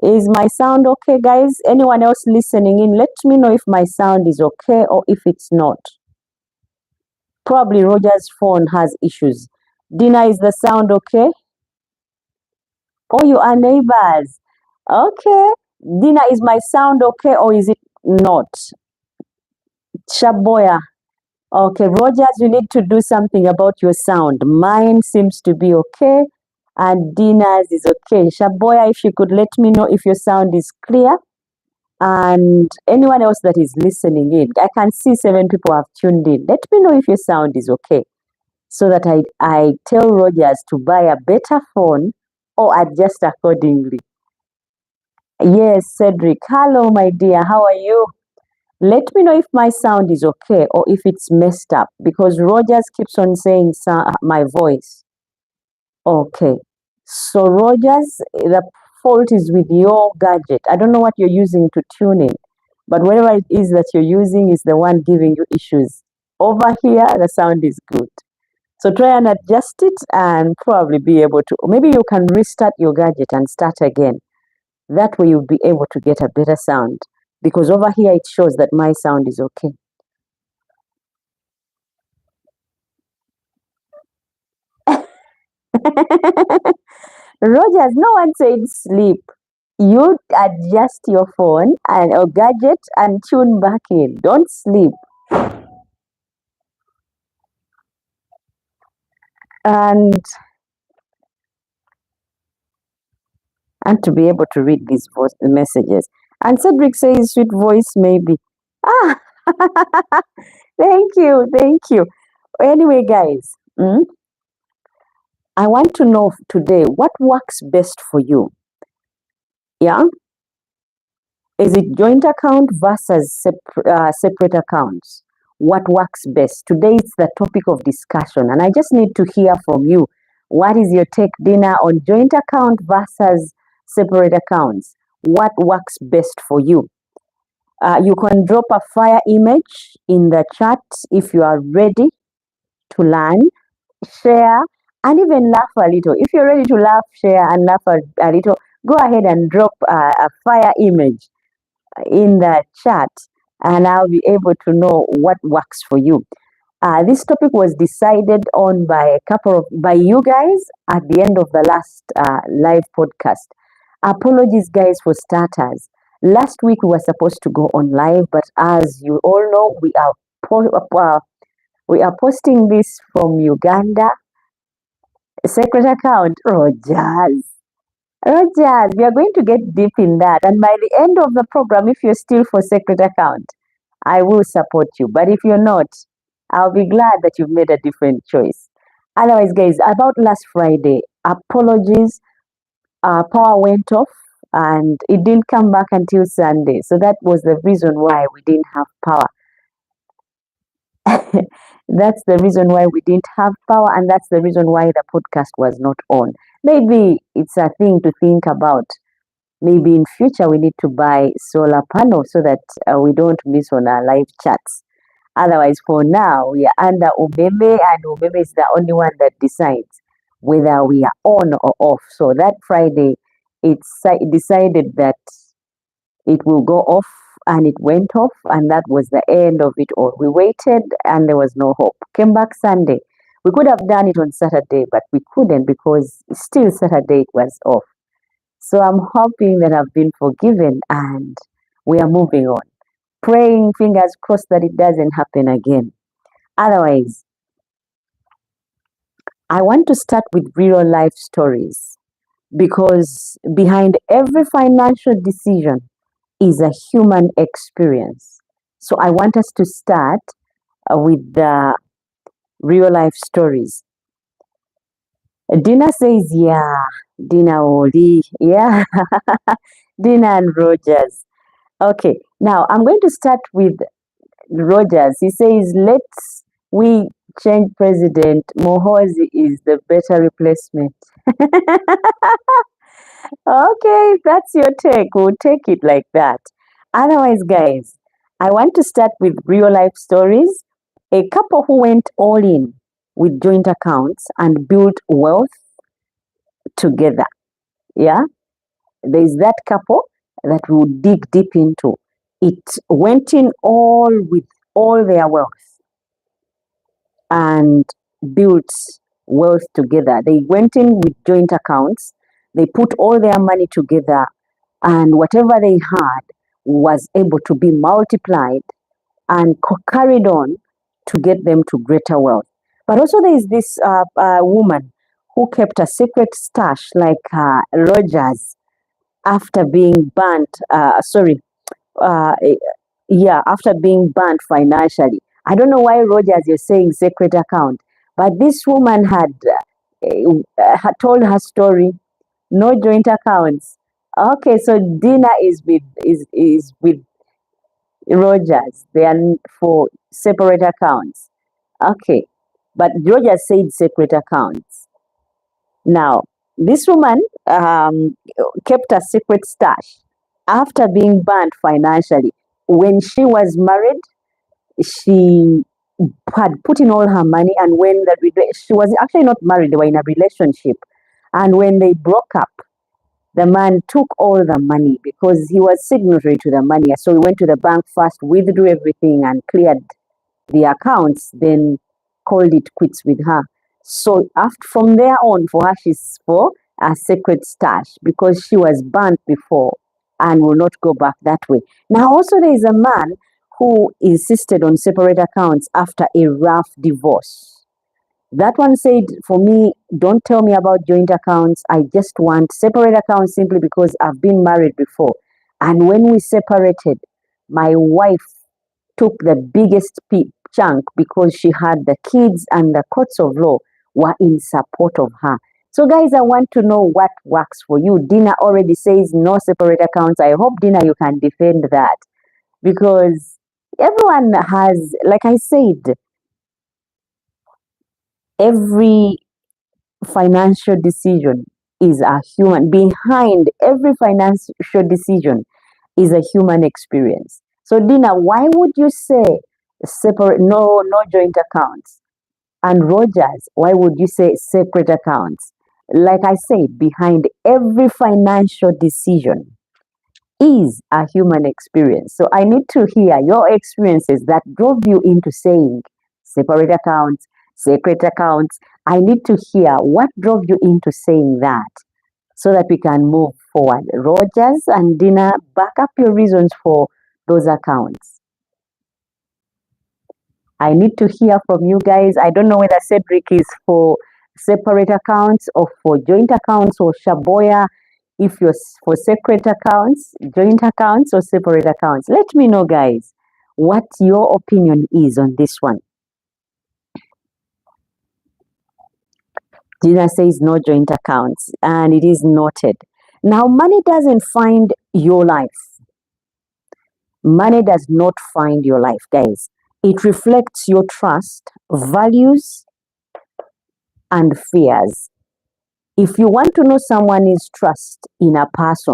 Is my sound okay, guys? Anyone else listening in, let me know if my sound is okay or if it's not. Probably Roger's phone has issues. Dina, is the sound okay? Oh, you are neighbors. Okay. Dina, is my sound okay or is it not? Shaboya. Okay, Rogers, you need to do something about your sound. Mine seems to be okay, and Dina's is okay. Shaboya, if you could let me know if your sound is clear, and anyone else that is listening in. I can see 7 people have tuned in. Let me know if your sound is okay, so that I tell Rogers to buy a better phone or adjust accordingly. Yes, Cedric. Hello, my dear. How are you? Let me know if my sound is okay or if it's messed up, because Rogers keeps on saying my voice. Okay. So Rogers, the fault is with your gadget. I don't know what you're using to tune in, but whatever it is that you're using is the one giving you issues. Over here, the sound is good. So try and adjust it and probably be able to, maybe you can restart your gadget and start again. That way you'll be able to get a better sound, because over here it shows that my sound is okay. Rogers, no one said sleep. You adjust your phone and or gadget and tune back in. Don't sleep. And to be able to read these messages. And Cedric says sweet voice maybe. Ah, thank you, thank you. Anyway, guys, I want to know today what works best for you. Yeah, is it joint account versus separate accounts? What works best? Today it's the topic of discussion, and I just need to hear from you. What is your take, Dina, on joint account versus separate accounts? What works best for you? You can drop a fire image in the chat if you are ready to learn, share, and even laugh a little. If you're ready to laugh, share, and laugh a little, go ahead and drop a fire image in the chat, and I'll be able to know what works for you. This topic was decided on by you guys at the end of the last live podcast. Apologies, guys, for starters. Last week we were supposed to go on live, but as you all know, we are posting this from Uganda. Secret account, Rogers. Rogers, we are going to get deep in that. And by the end of the program, if you're still for secret account, I will support you. But if you're not, I'll be glad that you've made a different choice. Otherwise, guys, about last Friday, apologies. Power went off and it didn't come back until Sunday. So that was the reason why we didn't have power. That's the reason why we didn't have power, and that's the reason why the podcast was not on. Maybe it's a thing to think about. Maybe in future we need to buy solar panels so that we don't miss on our live chats. Otherwise, for now, we are under Ubebe, and Ubebe is the only one that decides whether we are on or off. So that Friday, it decided that it will go off, and it went off, and that was the end of it all. We waited and there was no hope. Came back Sunday. We could have done it on Saturday, but we couldn't because still Saturday it was off. So I'm hoping that I've been forgiven and we are moving on. Praying, fingers crossed, that it doesn't happen again. Otherwise, I want to start with real life stories, because behind every financial decision is a human experience. So I want us to start with the real life stories. Dina says, yeah. Dina Oli, yeah. Dina and Rogers. Okay, now I'm going to start with Rogers. He says, we change president. Mohozi is the better replacement. Okay, if that's your take, we'll take it like that. Otherwise, guys, I want to start with real life stories. A couple who went all in with joint accounts and built wealth together. Yeah. there is that couple that will dig deep into. It went in all with all their wealth and built wealth together. They went in with joint accounts. They put all their money together, and whatever they had was able to be multiplied and carried on to get them to greater wealth. But also, there is this woman who kept a secret stash like Rogers after being burnt. Uh, after being burnt financially. I don't know why, Rogers, you're saying secret account, but this woman had told her story. No joint accounts. Okay, so Dina is with Rogers. They are for separate accounts. Okay, but Rogers said separate accounts. Now, this woman kept a secret stash after being burnt financially. When she was married, she had put in all her money, and when she was actually not married, they were in a relationship, and when they broke up, the man took all the money because he was signatory to the money. So he went to the bank first, withdrew everything, and cleared the accounts, then called it quits with her. So from there on, for her, she's for a secret stash because she was burnt before and will not go back that way. Now, also, there is a man who insisted on separate accounts after a rough divorce. That one said, for me, don't tell me about joint accounts. I just want separate accounts simply because I've been married before. And when we separated, my wife took the biggest chunk because she had the kids, and the courts of law were in support of her. So, guys, I want to know what works for you. Dina already says no separate accounts. I hope, Dina, you can defend that, because everyone has, like I said, every financial decision is a human. Behind every financial decision is a human experience. So, Dina, why would you say separate, no joint accounts? And Rogers, why would you say separate accounts? Like I said, behind every financial decision is a human experience. So I need to hear your experiences that drove you into saying separate accounts, secret accounts. I need to hear what drove you into saying that so that we can move forward. Rogers and Dina, back up your reasons for those accounts. I need to hear from you guys. I don't know whether Cedric is for separate accounts or for joint accounts, or Shaboya, if you're for separate accounts, joint accounts, or separate accounts. Let me know, guys, what your opinion is on this one. Gina says no joint accounts, and it is noted. Now, money doesn't find your life. Money does not find your life, guys. It reflects your trust, values, and fears. If you want to know someone's trust in a person,